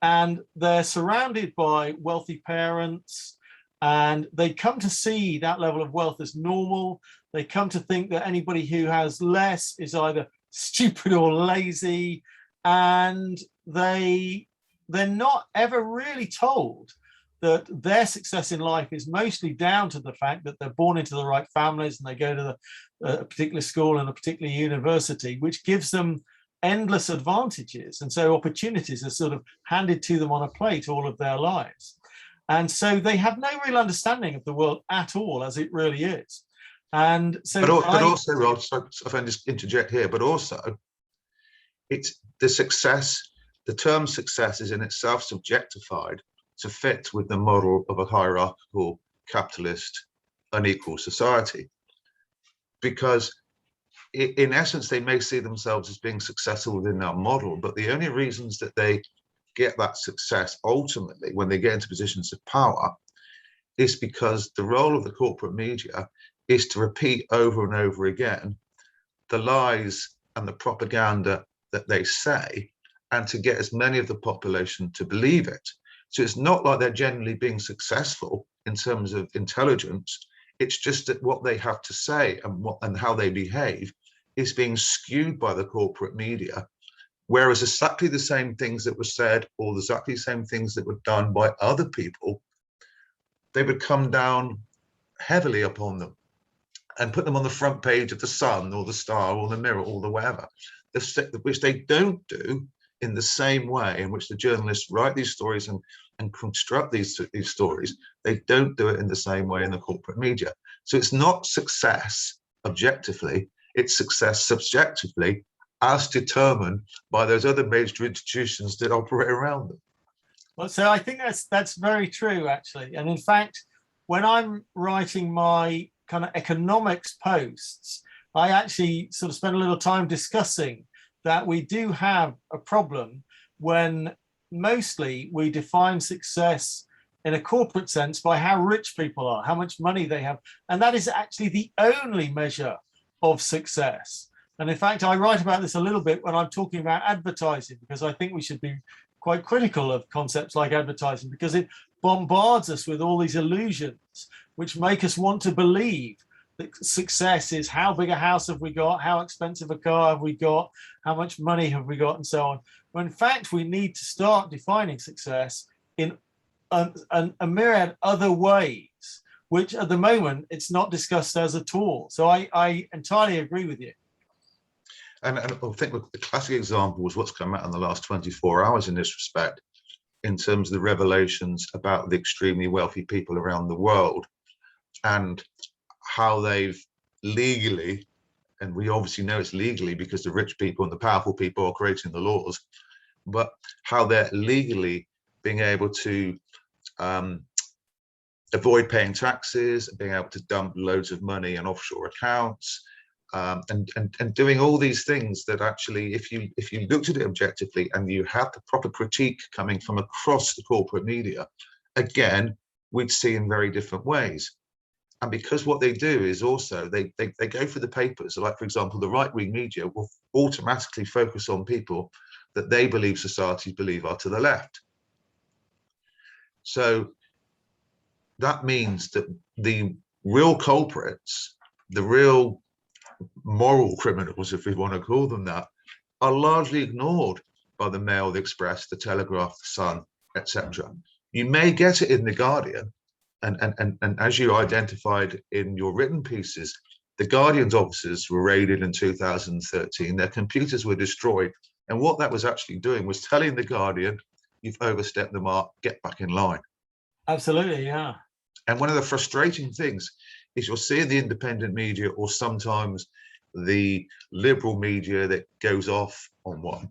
B: and they're surrounded by wealthy parents, and they come to see that level of wealth as normal. They come to think that anybody who has less is either stupid or lazy, and they're not ever really told that their success in life is mostly down to the fact that they're born into the right families and they go to a particular school and a particular university, which gives them endless advantages. And so opportunities are sort of handed to them on a plate all of their lives. And so they have no real understanding of the world at all as it really is. And so
A: but also, Rod, so if I just interject here, but also it's the success, the term success is in itself subjectified to fit with the model of a hierarchical, capitalist, unequal society. Because in essence, they may see themselves as being successful within that model, but the only reasons that they get that success ultimately when they get into positions of power is because the role of the corporate media is to repeat over and over again the lies and the propaganda that they say, and to get as many of the population to believe it. So it's not like they're generally being successful in terms of intelligence. It's just that what they have to say and how they behave is being skewed by the corporate media. Whereas exactly the same things that were said, or exactly the same things that were done by other people, they would come down heavily upon them and put them on the front page of the Sun or the Star or the Mirror or the whatever, which they don't do in the same way in which the journalists write these stories and construct these stories. They don't do it in the same way in the corporate media. So it's not success objectively, it's success subjectively, as determined by those other major institutions that operate around them.
B: Well, so I think that's very true, actually. And in fact, when I'm writing my kind of economics posts, I actually sort of spend a little time discussing that we do have a problem when mostly we define success in a corporate sense by how rich people are, how much money they have. And that is actually the only measure of success. And in fact, I write about this a little bit when I'm talking about advertising, because I think we should be quite critical of concepts like advertising, because it bombards us with all these illusions which make us want to believe that success is how big a house have we got, how expensive a car have we got, how much money have we got, and so on. When in fact, we need to start defining success in a myriad other ways, which at the moment it's not discussed as at all. So I entirely agree with you.
A: And I think the classic example was what's come out in the last 24 hours in this respect, in terms of the revelations about the extremely wealthy people around the world and how they've legally, and we obviously know it's legally because the rich people and the powerful people are creating the laws, but how they're legally being able to avoid paying taxes, being able to dump loads of money in offshore accounts, and doing all these things that actually, if you looked at it objectively and you had the proper critique coming from across the corporate media, again, we'd see in very different ways. And because what they do is also they go for the papers, like for example, the right-wing media will automatically focus on people that they believe societies believe are to the left. So that means that the real culprits, the real moral criminals, if we want to call them that, are largely ignored by the Mail, the Express, the Telegraph, the Sun, etc. You may get it in the Guardian, and as you identified in your written pieces, the Guardian's offices were raided in 2013. Their computers were destroyed, and what that was actually doing was telling the Guardian, "You've overstepped the mark. Get back in line."
B: Absolutely, yeah.
A: And one of the frustrating things is you'll see in the independent media, or sometimes the liberal media that goes off on one,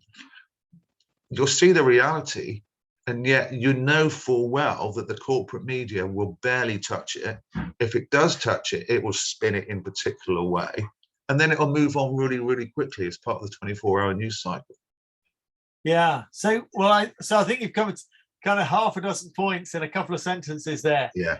A: you'll see the reality, and yet you know full well that the corporate media will barely touch it. If it does touch it, it will spin it in a particular way, and then it'll move on really, really quickly as part of the 24-hour news cycle.
B: Yeah. So, well, I think you've covered kind of half a dozen points in a couple of sentences there.
A: Yeah.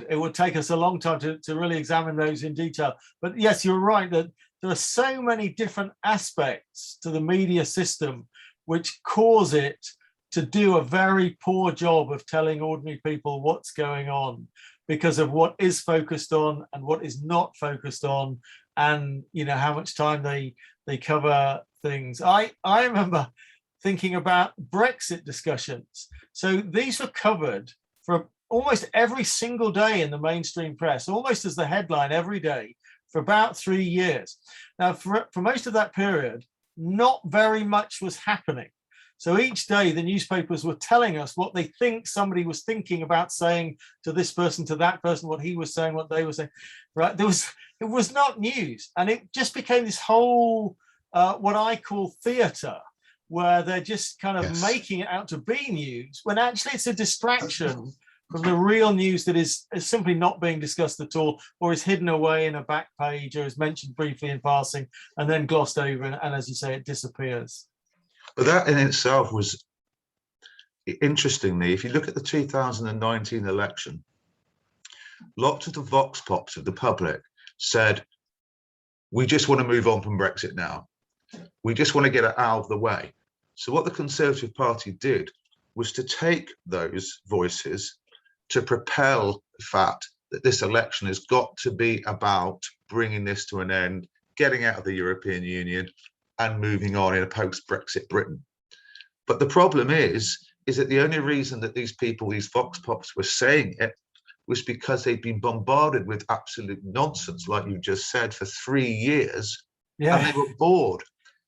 B: It would take us a long time to really examine those in detail. But yes, you're right that there are so many different aspects to the media system which cause it to do a very poor job of telling ordinary people what's going on because of what is focused on and what is not focused on, and how much time they cover things. I remember thinking about Brexit discussions. So these were covered for almost every single day in the mainstream press, almost as the headline every day for about 3 years. Now, for most of that period, not very much was happening. So each day the newspapers were telling us what they think somebody was thinking about saying to this person, to that person, what he was saying, what they were saying, right? It was not news. And it just became this whole, what I call theater, where they're just kind of making it out to be news, when actually it's a distraction from the real news that is simply not being discussed at all, or is hidden away in a back page, or is mentioned briefly in passing and then glossed over, and as you say, it disappears.
A: But that in itself was, interestingly, if you look at the 2019 election, lots of the vox pops of the public said, we just want to move on from Brexit now. We just want to get it out of the way. So what the Conservative Party did was to take those voices to propel the fact that this election has got to be about bringing this to an end, getting out of the European Union and moving on in a post-Brexit Britain. But the problem is that the only reason that these people, these vox pops, were saying it was because they'd been bombarded with absolute nonsense, like you just said, for 3 years, and they were bored.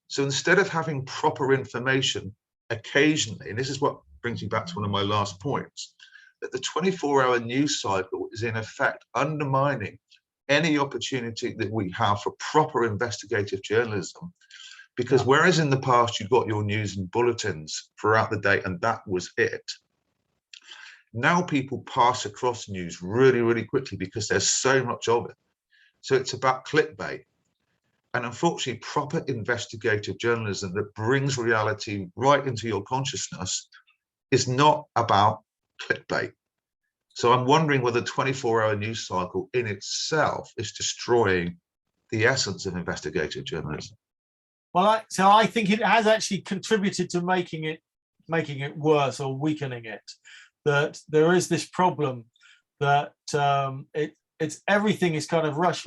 A: So instead of having proper information occasionally, and this is what brings me back to one of my last points, that the 24-hour news cycle is in effect undermining any opportunity that we have for proper investigative journalism. Because whereas in the past you got your news and bulletins throughout the day and that was it, now people pass across news really, really quickly because there's so much of it. So it's about clickbait. And unfortunately, proper investigative journalism that brings reality right into your consciousness is not about clickbait. So I'm wondering whether the 24-hour news cycle in itself is destroying the essence of investigative journalism.
B: Well, so I think it has actually contributed to making it worse or weakening it. That there is this problem that it's everything is kind of rush.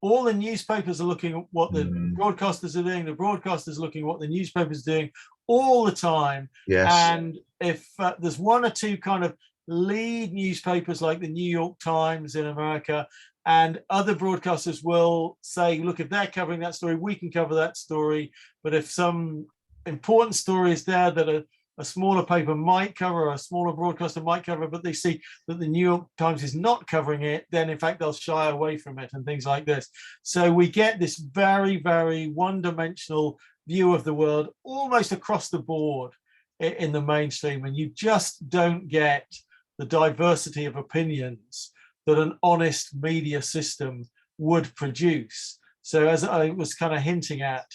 B: All the newspapers are looking at what the broadcasters are doing. The broadcasters are looking at what the newspapers are doing all the time.
A: Yes.
B: And if there's one or two kind of lead newspapers like the New York Times in America, and other broadcasters will say, look, if they're covering that story, we can cover that story. But if some important story is there that a a smaller paper might cover, a smaller broadcaster might cover, but they see that the New York Times is not covering it, then in fact they'll shy away from it and things like this. So we get this very, very one-dimensional view of the world almost across the board in the mainstream, and you just don't get the diversity of opinions that an honest media system would produce. So as I was kind of hinting at,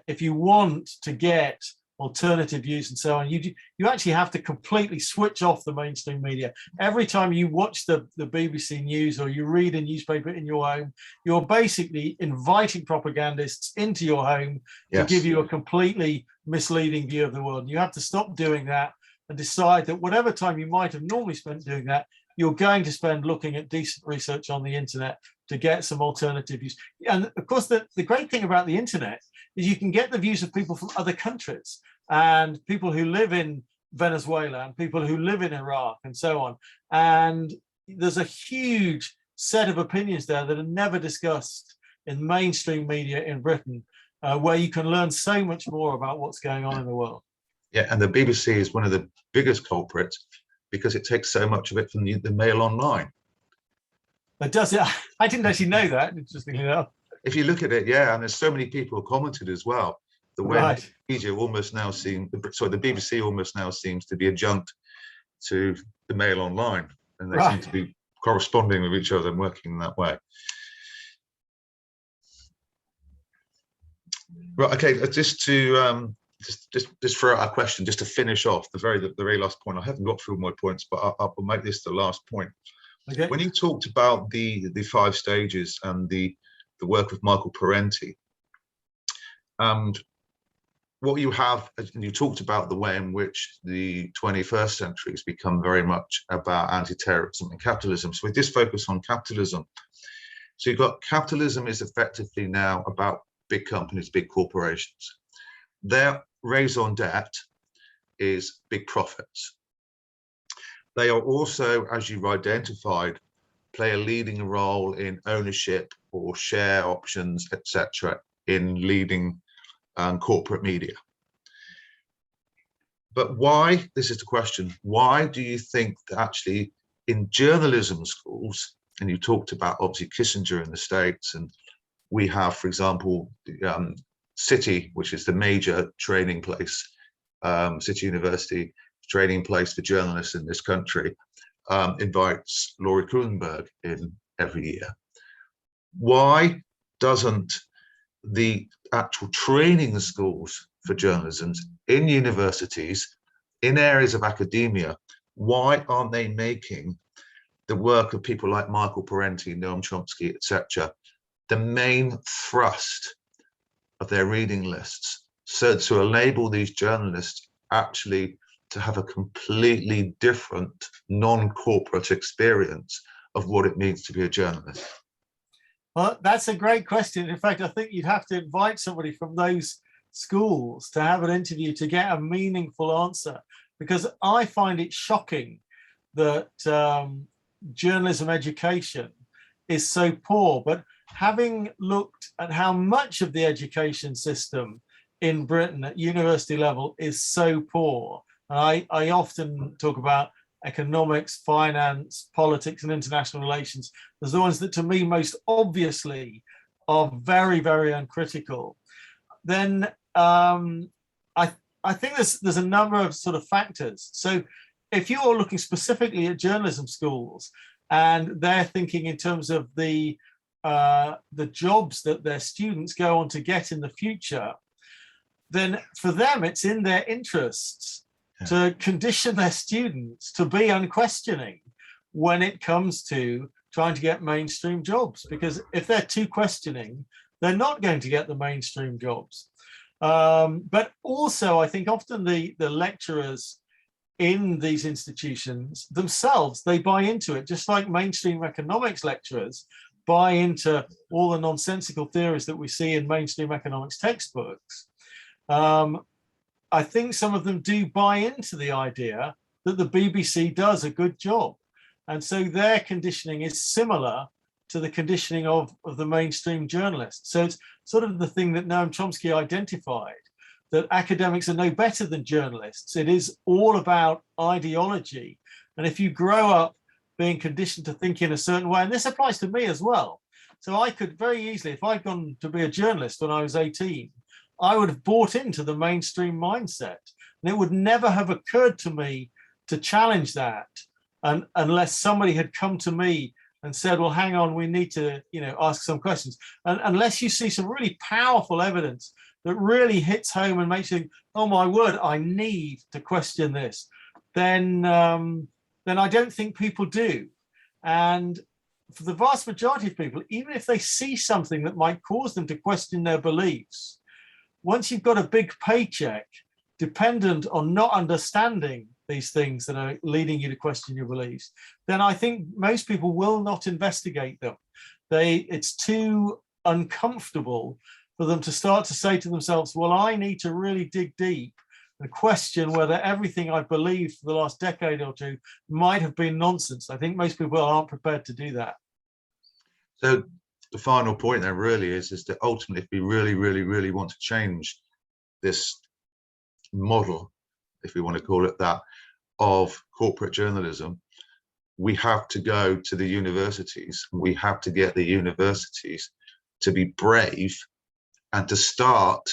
B: if you want to get alternative views and so on, you actually have to completely switch off the mainstream media. Every time you watch the BBC News or you read a newspaper in your home, you're basically inviting propagandists into your home to give you a completely misleading view of the world. And you have to stop doing that and decide that whatever time you might have normally spent doing that, you're going to spend looking at decent research on the internet to get some alternative views. And of course, the great thing about the internet is you can get the views of people from other countries and people who live in Venezuela and people who live in Iraq and so on. And there's a huge set of opinions there that are never discussed in mainstream media in Britain, where you can learn so much more about what's going on in the world.
A: Yeah, and the BBC is one of the biggest culprits because it takes so much of it from the Mail Online.
B: But does it? I didn't actually know that, interestingly enough.
A: If you look at it, yeah, and there's so many people who commented as well. The way the media almost now seem, sorry, the BBC almost now seems to be adjunct to the Mail Online, and they seem to be corresponding with each other and working in that way. Right. Okay. Just to just throw out a question, just to finish off the very last point. I haven't got through my points, but I'll make this the last point.
B: Okay.
A: When you talked about the 5 stages and the work of Michael Parenti, and what you have, and you talked about the way in which the 21st century has become very much about anti-terrorism and capitalism. So we just focus on capitalism. So you've got capitalism is effectively now about big companies, big corporations. Their raison d'etre is big profits. They are also, as you've identified, play a leading role in ownership or share options, etc., in leading corporate media. But why, this is the question, why do you think that actually in journalism schools, and you talked about obviously Kissinger in the States, and we have, for example, City, which is the major training place, City University, training place for journalists in this country, invites Laurie Kuhlenberg in every year. Why doesn't the actual training schools for journalism in universities, in areas of academia, why aren't they making the work of people like Michael Parenti, Noam Chomsky, etc., the main thrust of their reading lists, so to enable these journalists actually to have a completely different non-corporate experience of what it means to be a journalist?
B: Well, that's a great question. In fact, I think you'd have to invite somebody from those schools to have an interview to get a meaningful answer, because I find it shocking that journalism education is so poor. But having looked at how much of the education system in Britain at university level is so poor, and I often talk about economics, finance, politics, and international relations as the ones that to me most obviously are very, very uncritical, then I think there's a number of sort of factors. So if you're looking specifically at journalism schools and they're thinking in terms of the jobs that their students go on to get in the future, then for them it's in their interests to condition their students to be unquestioning when it comes to trying to get mainstream jobs, because if they're too questioning, they're not going to get the mainstream jobs. But also, I think often the lecturers in these institutions themselves, they buy into it, just like mainstream economics lecturers buy into all the nonsensical theories that we see in mainstream economics textbooks. I think some of them do buy into the idea that the BBC does a good job. And so their conditioning is similar to the conditioning of the mainstream journalists. So it's sort of the thing that Noam Chomsky identified, that academics are no better than journalists. It is all about ideology. And if you grow up being conditioned to think in a certain way, and this applies to me as well. So I could very easily, if I'd gone to be a journalist when I was 18, I would have bought into the mainstream mindset. And it would never have occurred to me to challenge that, and unless somebody had come to me and said, well, hang on, we need to, ask some questions. And unless you see some really powerful evidence that really hits home and makes you think, oh my word, I need to question this, then I don't think people do. And for the vast majority of people, even if they see something that might cause them to question their beliefs, once you've got a big paycheck dependent on not understanding these things that are leading you to question your beliefs, then I think most people will not investigate them. It's too uncomfortable for them to start to say to themselves, well, I need to really dig deep and question whether everything I've believed for the last decade or two might have been nonsense. I think most people aren't prepared to do that.
A: So the final point there really is that ultimately, if we really, really, really want to change this model, if we want to call it that, of corporate journalism, we have to go to the universities. We have to get the universities to be brave and to start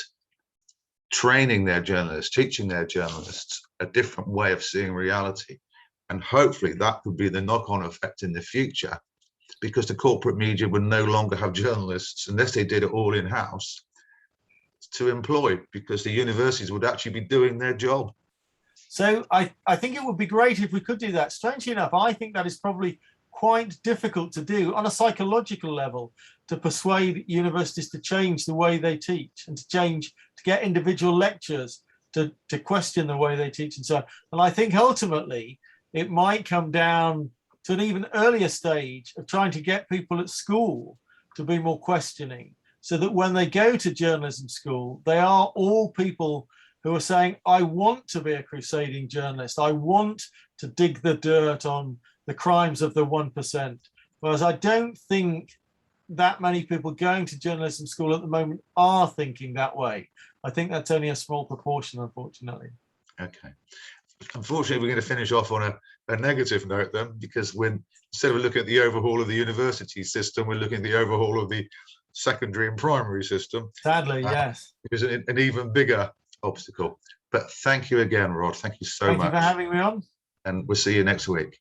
A: training their journalists, teaching their journalists a different way of seeing reality. And hopefully that could be the knock-on effect in the future, because the corporate media would no longer have journalists unless they did it all in-house to employ, because the universities would actually be doing their job.
B: So I think it would be great if we could do that. Strangely enough, I think that is probably quite difficult to do on a psychological level, to persuade universities to change the way they teach and to get individual lecturers to question the way they teach and so on. And I think ultimately it might come down to an even earlier stage of trying to get people at school to be more questioning, so that when they go to journalism school, they are all people who are saying, I want to be a crusading journalist. I want to dig the dirt on the crimes of the 1%. Whereas I don't think that many people going to journalism school at the moment are thinking that way. I think that's only a small proportion, unfortunately.
A: Okay. Unfortunately, we're going to finish off on a negative note then, because instead of looking at the overhaul of the university system, we're looking at the overhaul of the secondary and primary system.
B: Sadly, yes.
A: Which is an even bigger obstacle. But thank you again, Rod. Thank you so much.
B: Thank you for having me on.
A: And we'll see you next week.